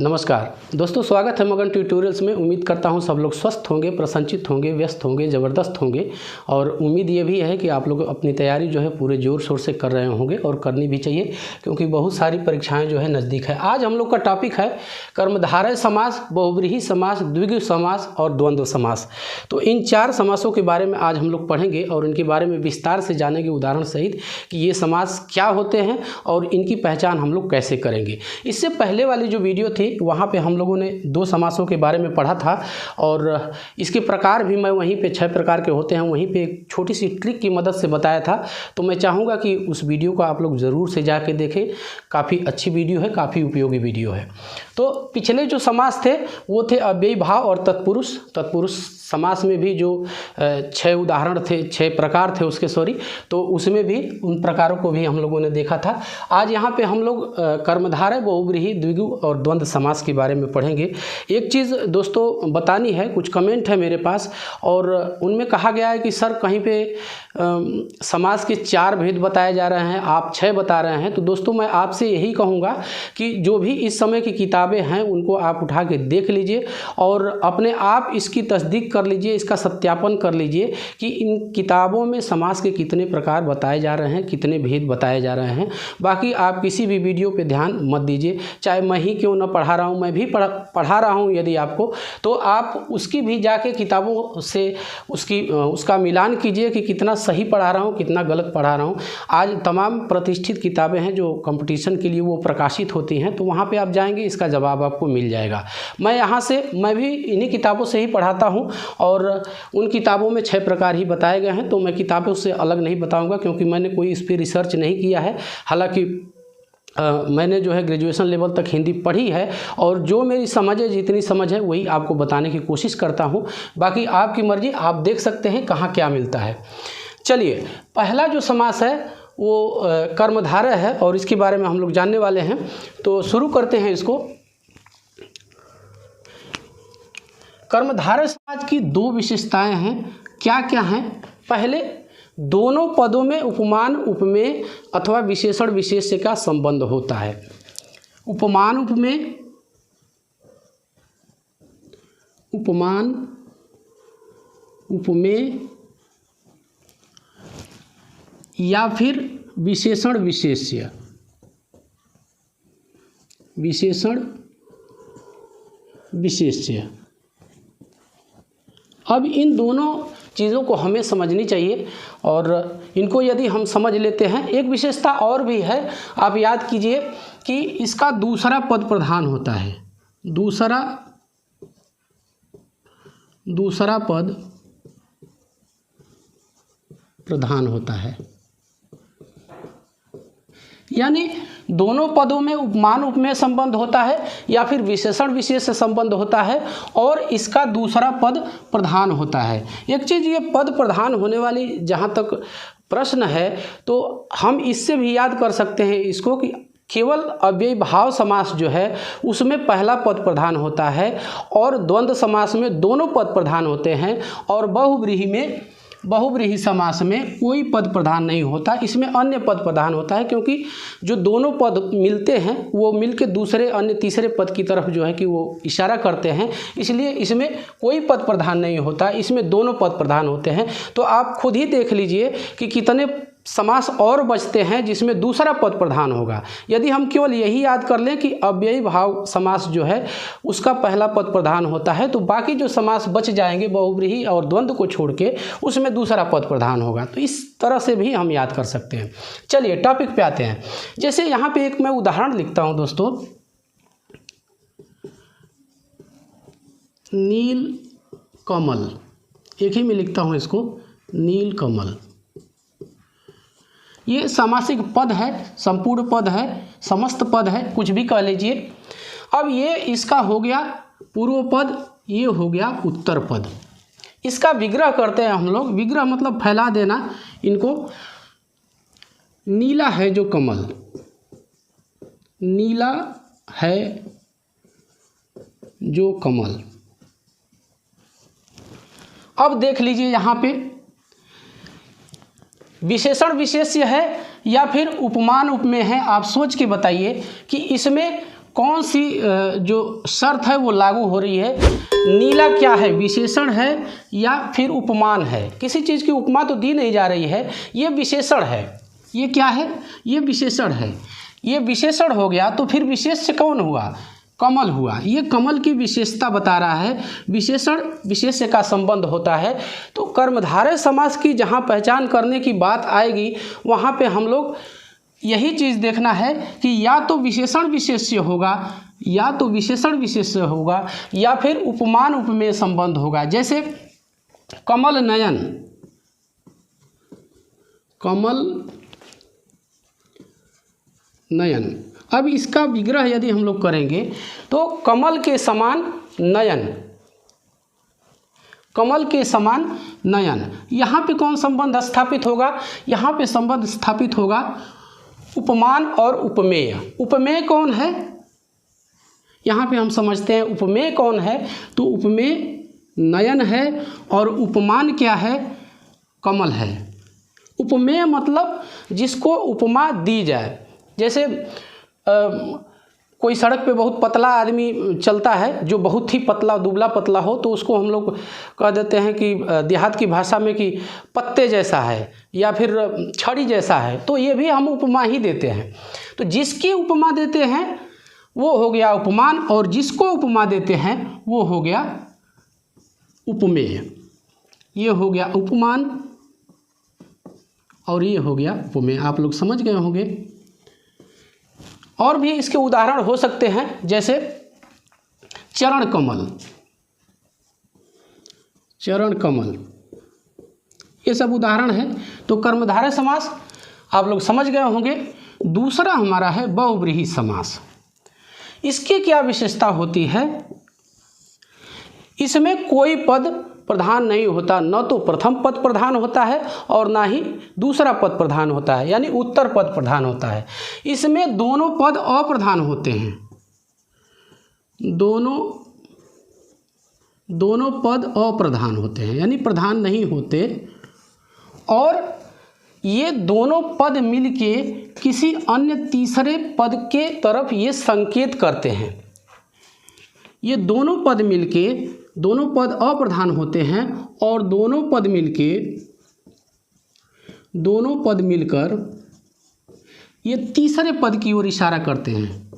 नमस्कार दोस्तों, स्वागत है मगन ट्यूटोरियल्स में। उम्मीद करता हूं सब लोग स्वस्थ होंगे, प्रसन्नचित होंगे, व्यस्त होंगे, ज़बरदस्त होंगे। और उम्मीद ये भी है कि आप लोग अपनी तैयारी जो है पूरे ज़ोर शोर से कर रहे होंगे और करनी भी चाहिए, क्योंकि बहुत सारी परीक्षाएं जो है नज़दीक है। आज हम लोग का टॉपिक है कर्मधारय समास, बहुव्रीहि समास, द्विगु समास और द्वंद्व समास। तो इन चार समासों के बारे में आज हम लोग पढ़ेंगे और इनके बारे में विस्तार से जानेंगे, उदाहरण सहित कि ये समास क्या होते हैं और इनकी पहचान हम लोग कैसे करेंगे। इससे पहले वाली जो वीडियो थी वहाँ पे हम लोगों ने दो समासों के बारे में पढ़ा था और इसके प्रकार भी मैं वहीं पे 6 प्रकार के होते हैं, वहीं पे एक छोटी सी ट्रिक की मदद से बताया था। तो मैं चाहूँगा कि उस वीडियो को आप लोग ज़रूर से जाके देखें, काफ़ी अच्छी वीडियो है, काफ़ी उपयोगी वीडियो है। तो पिछले जो समास थे वो थे अव्ययी भाव और तत्पुरुष। तत्पुरुष समास में भी जो 6 उदाहरण थे, 6 प्रकार थे उसके, तो उसमें भी उन प्रकारों को भी हम लोगों ने देखा था। आज यहाँ पे हम लोग कर्मधारय, बहुव्रीहि, द्विगु और द्वंद्व समास के बारे में पढ़ेंगे। एक चीज़ दोस्तों बतानी है, कुछ कमेंट है मेरे पास और उनमें कहा गया है कि सर कहीं पे समास के 4 भेद बताए जा रहे हैं, आप 6 बता रहे हैं। तो दोस्तों मैं आपसे यही कहूँगा कि जो भी इस समय की किताबें हैं उनको आप उठा के देख लीजिए और अपने आप इसकी तस्दीक कर लीजिए, इसका सत्यापन कर लीजिए कि इन किताबों में समास के कितने प्रकार बताए जा रहे हैं, कितने भेद बताए जा रहे हैं। बाकी आप किसी भी वीडियो पे ध्यान मत दीजिए, चाहे मैं ही क्यों ना पढ़ा रहा हूँ, मैं भी पढ़ा रहा हूँ यदि आपको, तो आप उसकी भी जाके किताबों से उसका मिलान कीजिए कि कितना सही पढ़ा रहा हूँ, कितना गलत पढ़ा रहा हूँ। आज तमाम प्रतिष्ठित किताबें हैं जो कंपटीशन के लिए वो प्रकाशित होती हैं, तो वहाँ पे आप जाएंगे, इसका जवाब आपको मिल जाएगा। मैं भी इन्हीं किताबों से ही पढ़ाता हूँ और उन किताबों में 6 प्रकार ही बताए गए हैं। तो मैं किताबों से अलग नहीं बताऊँगा, क्योंकि मैंने कोई इस पर रिसर्च नहीं किया है। हालाँकि मैंने जो है ग्रेजुएशन लेवल तक हिंदी पढ़ी है और जो मेरी समझ है, जितनी समझ है वही आपको बताने की कोशिश करता हूँ। बाकी आपकी मर्जी, आप देख सकते हैं कहाँ क्या मिलता है। चलिए, पहला जो समास है वो कर्मधारय है और इसके बारे में हम लोग जानने वाले हैं। तो शुरू करते हैं इसको। कर्मधारय समास की 2 विशेषताएं हैं। क्या क्या हैं? पहले, दोनों पदों में उपमान, उपमेय अथवा विशेषण विशेष्य का संबंध होता है। उपमान, उपमेय या फिर विशेषण विशेष्य। अब इन दोनों चीज़ों को हमें समझनी चाहिए और इनको यदि हम समझ लेते हैं, एक विशेषता और भी है, आप याद कीजिए कि इसका दूसरा पद प्रधान होता है। दूसरा पद प्रधान होता है, यानी दोनों पदों में उपमान उपमेय संबंध होता है या फिर विशेषण विशेष संबंध होता है और इसका दूसरा पद प्रधान होता है। एक चीज़, ये पद प्रधान होने वाली जहाँ तक प्रश्न है तो हम इससे भी याद कर सकते हैं इसको कि केवल अव्ययी भाव समास जो है उसमें पहला पद प्रधान होता है और द्वंद्व समास में दोनों पद प्रधान होते हैं और बहुव्रीहि समास में कोई पद प्रधान नहीं होता, इसमें अन्य पद प्रधान होता है, क्योंकि जो दोनों पद मिलते हैं वो मिलके दूसरे अन्य तीसरे पद की तरफ जो है कि वो इशारा करते हैं, इसलिए इसमें कोई पद प्रधान नहीं होता, इसमें दोनों पद प्रधान होते हैं। तो आप खुद ही देख लीजिए कि कितने समास और बचते हैं जिसमें दूसरा पद प्रधान होगा। यदि हम केवल यही याद कर लें कि अव्ययी भाव समास जो है उसका पहला पद प्रधान होता है, तो बाकी जो समास बच जाएंगे बहुव्रीहि और द्वंद्व को छोड़ के उसमें दूसरा पद प्रधान होगा। तो इस तरह से भी हम याद कर सकते हैं। चलिए टॉपिक पे आते हैं। जैसे यहाँ पे एक मैं उदाहरण लिखता हूँ दोस्तों, नील कमल, एक ही में लिखता हूँ इसको, नील कमल। ये सामासिक पद है, संपूर्ण पद है, समस्त पद है, कुछ भी कह लीजिए। अब ये इसका हो गया पूर्व पद, ये हो गया उत्तर पद। इसका विग्रह करते हैं हम लोग। विग्रह मतलब फैला देना इनको। नीला है जो कमल, नीला है जो कमल। अब देख लीजिए यहाँ पे विशेषण विशेष्य है या फिर उपमान उपमेय है, आप सोच के बताइए कि इसमें कौन सी जो शर्त है वो लागू हो रही है। नीला क्या है, विशेषण है या फिर उपमान है। किसी चीज़ की उपमा तो दी नहीं जा रही है, ये विशेषण है। ये क्या है, ये विशेषण है। ये विशेषण हो गया तो फिर विशेष्य कौन हुआ, कमल हुआ। ये कमल की विशेषता बता रहा है, विशेषण विशेष्य का संबंध होता है। तो कर्मधारय समास की जहाँ पहचान करने की बात आएगी वहाँ पे हम लोग यही चीज़ देखना है कि या तो विशेषण विशेष्य होगा, या तो विशेषण विशेष्य होगा, या फिर उपमान उपमेय संबंध होगा। जैसे कमल नयन, कमल नयन। अब इसका विग्रह यदि हम लोग करेंगे तो कमल के समान नयन, कमल के समान नयन, यहाँ पे कौन संबंध स्थापित होगा, यहाँ पे संबंध स्थापित होगा उपमान और उपमेय। उपमेय कौन है, यहाँ पे हम समझते हैं उपमेय कौन है, तो उपमेय नयन है और उपमान क्या है, कमल है। उपमेय मतलब जिसको उपमा दी जाए। जैसे कोई सड़क पे बहुत पतला आदमी चलता है, जो बहुत ही पतला दुबला पतला हो, तो उसको हम लोग कह देते हैं कि देहात की भाषा में कि पत्ते जैसा है या फिर छड़ी जैसा है। तो ये भी हम उपमा ही देते हैं। तो जिसकी उपमा देते हैं वो हो गया उपमान, और जिसको उपमा देते हैं वो हो गया उपमेय। ये हो गया उपमान और ये हो गया उपमेय। आप लोग समझ गए होंगे। और भी इसके उदाहरण हो सकते हैं, जैसे चरण कमल, चरण कमल, ये सब उदाहरण है। तो कर्मधारय समास आप लोग समझ गए होंगे। दूसरा हमारा है बहुव्रीहि समास। इसकी क्या विशेषता होती है, इसमें कोई पद प्रधान नहीं होता, न तो प्रथम पद प्रधान होता है और ना ही दूसरा पद प्रधान होता है, यानी उत्तर पद प्रधान होता है। इसमें दोनों पद अप्रधान होते हैं, दोनों पद अप्रधान होते हैं, यानी प्रधान नहीं होते। और ये दोनों पद मिलके किसी अन्य तीसरे पद के तरफ ये संकेत करते हैं। ये दोनों पद मिलके, दोनों पद अप्रधान होते हैं और दोनों पद मिलकर ये तीसरे पद की ओर इशारा करते हैं,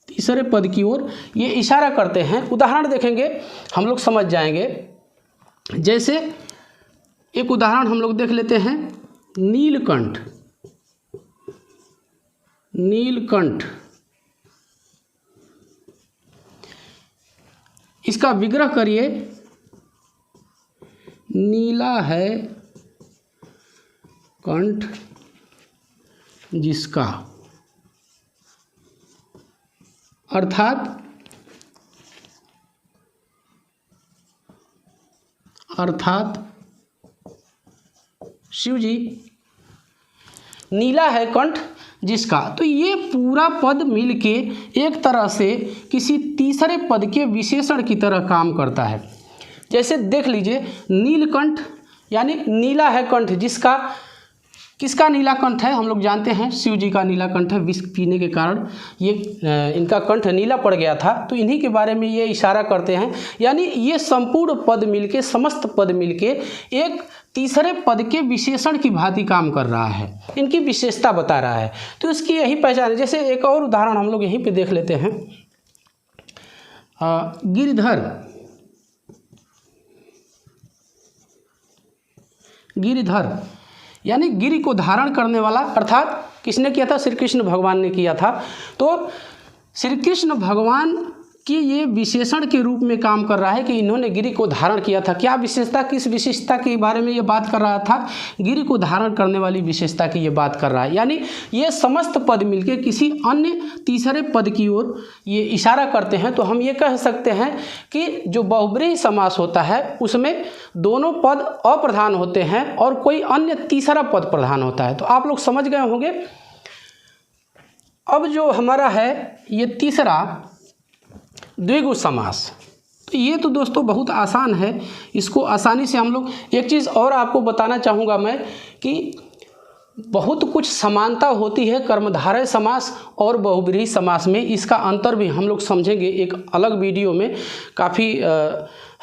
तीसरे पद की ओर ये इशारा करते हैं। उदाहरण देखेंगे हम लोग समझ जाएंगे। जैसे एक उदाहरण हम लोग देख लेते हैं, नीलकंठ, नीलकंठ, इसका विग्रह करिए। नीला है कंठ जिसका, अर्थात शिव जी। नीला है कंठ जिसका, तो ये पूरा पद मिलके एक तरह से किसी तीसरे पद के विशेषण की तरह काम करता है। जैसे देख लीजिए, नीलकंठ यानी नीला है कंठ जिसका, किसका नीला कंठ है, हम लोग जानते हैं शिव जी का नीला कंठ है। विष पीने के कारण ये इनका कंठ नीला पड़ गया था, तो इन्हीं के बारे में ये इशारा करते हैं। यानी ये संपूर्ण पद मिलके, समस्त पद मिलके एक तीसरे पद के विशेषण की भांति काम कर रहा है, इनकी विशेषता बता रहा है। तो इसकी यही पहचान है। जैसे एक और उदाहरण हम लोग यहीं पे देख लेते हैं, गिरिधर, गिरिधर यानी गिरि को धारण करने वाला, अर्थात किसने किया था, श्री कृष्ण भगवान ने किया था। तो श्री कृष्ण भगवान की ये विशेषण के रूप में काम कर रहा है कि इन्होंने गिरि को धारण किया था। क्या विशेषता, किस विशेषता के बारे में ये बात कर रहा था, गिरि को धारण करने वाली विशेषता की ये बात कर रहा है। यानी ये समस्त पद मिलके किसी अन्य तीसरे पद की ओर ये इशारा करते हैं। तो हम ये कह सकते हैं कि जो बहुव्रीहि समास होता है उसमें दोनों पद अप्रधान होते हैं और कोई अन्य तीसरा पद प्रधान होता है। तो आप लोग समझ गए होंगे। अब जो हमारा है ये तीसरा द्विगु समास, तो ये तो दोस्तों बहुत आसान है, इसको आसानी से हम लोग, एक चीज़ और आपको बताना चाहूँगा मैं कि बहुत कुछ समानता होती है कर्मधारय समास और बहुब्रीहि समास में। इसका अंतर भी हम लोग समझेंगे एक अलग वीडियो में। काफ़ी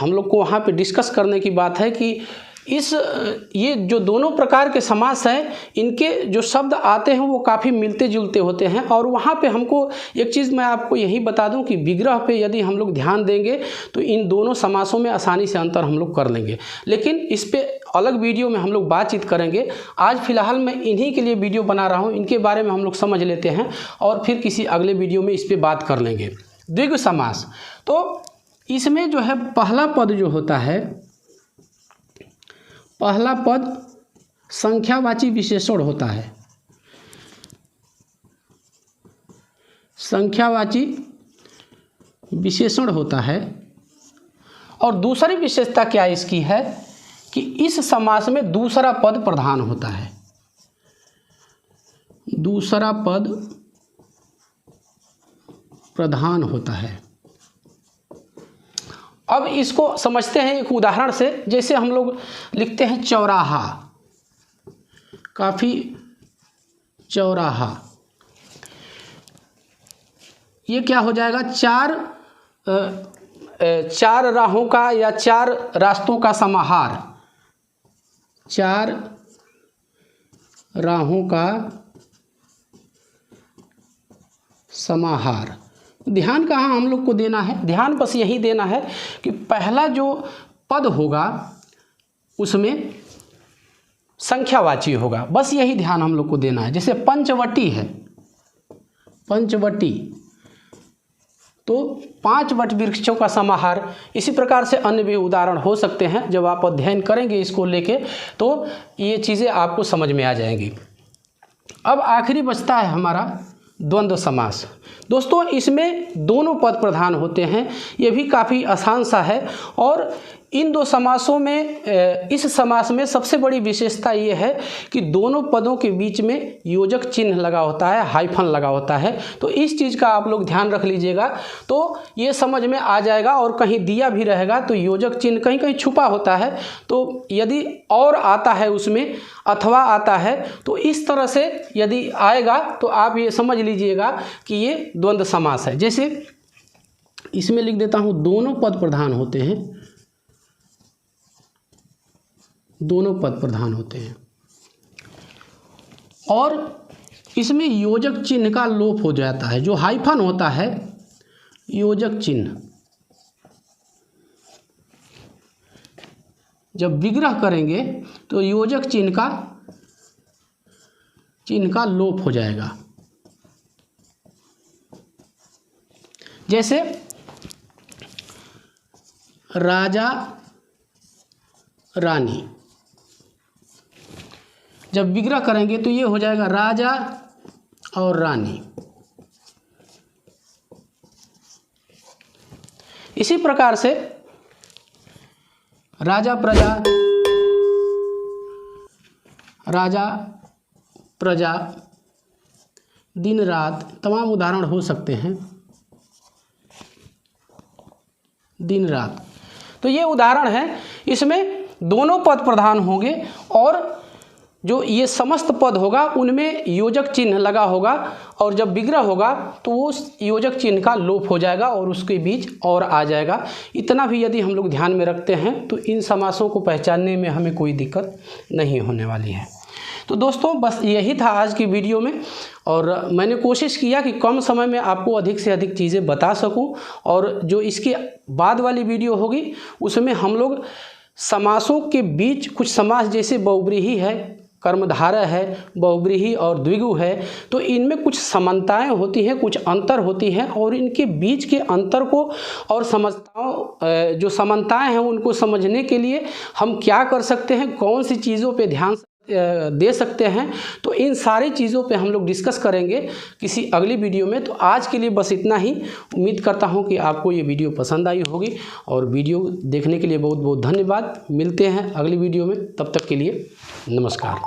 हम लोग को वहाँ पे डिस्कस करने की बात है कि ये जो दोनों प्रकार के समास हैं, इनके जो शब्द आते हैं वो काफ़ी मिलते जुलते होते हैं। और वहाँ पे हमको एक चीज़ मैं आपको यही बता दूं कि विग्रह पे यदि हम लोग ध्यान देंगे तो इन दोनों समासों में आसानी से अंतर हम लोग कर लेंगे, लेकिन इस पे अलग वीडियो में हम लोग बातचीत करेंगे। आज फिलहाल मैं इन्हीं के लिए वीडियो बना रहा हूँ, इनके बारे में हम लोग समझ लेते हैं और फिर किसी अगले वीडियो में इस पर बात कर लेंगे। द्विगु समास, तो इसमें जो है पहला पद जो होता है, पहला पद संख्यावाची विशेषण होता है। संख्यावाची विशेषण होता है। और दूसरी विशेषता क्या इसकी है कि इस समास में दूसरा पद प्रधान होता है। दूसरा पद प्रधान होता है। अब इसको समझते हैं एक उदाहरण से। जैसे हम लोग लिखते हैं चौराहा, काफ़ी चौराहा, ये क्या हो जाएगा, चार राहों का या चार रास्तों का समाहार। चार राहों का समाहार। ध्यान कहाँ हम लोग को देना है, ध्यान बस यही देना है कि पहला जो पद होगा उसमें संख्यावाची होगा, बस यही ध्यान हम लोग को देना है। जैसे पंचवटी है, पंचवटी तो 5 वट वृक्षों का समाहार। इसी प्रकार से अन्य भी उदाहरण हो सकते हैं। जब आप अध्ययन करेंगे इसको लेके तो ये चीज़ें आपको समझ में आ जाएंगी। अब आखिरी बचता है हमारा द्वंद्व समास। दोस्तों इसमें दोनों पद प्रधान होते हैं, ये भी काफ़ी आसान सा है। और इन दो समासों में, इस समास में सबसे बड़ी विशेषता ये है कि दोनों पदों के बीच में योजक चिन्ह लगा होता है, हाइफन लगा होता है। तो इस चीज़ का आप लोग ध्यान रख लीजिएगा तो ये समझ में आ जाएगा। और कहीं दिया भी रहेगा तो योजक चिन्ह कहीं कहीं छुपा होता है, तो यदि और आता है उसमें अथवा आता है तो इस तरह से यदि आएगा तो आप ये समझ लीजिएगा कि ये द्वंद्व समास है। जैसे इसमें लिख देता हूँ, दोनों पद प्रधान होते हैं, दोनों पद प्रधान होते हैं। और इसमें योजक चिन्ह का लोप हो जाता है। जो हाइफन होता है, योजक चिन्ह, जब विग्रह करेंगे तो योजक चिन्ह का लोप हो जाएगा। जैसे राजा रानी, जब विग्रह करेंगे तो ये हो जाएगा राजा और रानी। इसी प्रकार से राजा प्रजा, राजा प्रजा, दिन रात, तमाम उदाहरण हो सकते हैं। दिन रात, तो ये उदाहरण है। इसमें दोनों पद प्रधान होंगे और जो ये समस्त पद होगा उनमें योजक चिन्ह लगा होगा। और जब विग्रह होगा तो वो योजक चिन्ह का लोप हो जाएगा और उसके बीच और आ जाएगा। इतना भी यदि हम लोग ध्यान में रखते हैं तो इन समासों को पहचानने में हमें कोई दिक्कत नहीं होने वाली है। तो दोस्तों बस यही था आज की वीडियो में। और मैंने कोशिश किया कि कम समय में आपको अधिक से अधिक चीज़ें बता सकूं। और जो इसके बाद वाली वीडियो होगी उसमें हम लोग समासों के बीच कुछ समास, जैसे बहुब्रीहि है, कर्मधारय है, बहुब्रीहि और द्विगु है, तो इनमें कुछ समानताएं होती हैं, कुछ अंतर होती हैं। और इनके बीच के अंतर को और जो समानताएं हैं उनको समझने के लिए हम क्या कर सकते हैं, कौन सी चीज़ों पे ध्यान दे सकते हैं, तो इन सारी चीज़ों पे हम लोग डिस्कस करेंगे किसी अगली वीडियो में। तो आज के लिए बस इतना ही। उम्मीद करता हूं कि आपको ये वीडियो पसंद आई होगी। और वीडियो देखने के लिए बहुत बहुत धन्यवाद। मिलते हैं अगली वीडियो में, तब तक के लिए नमस्कार।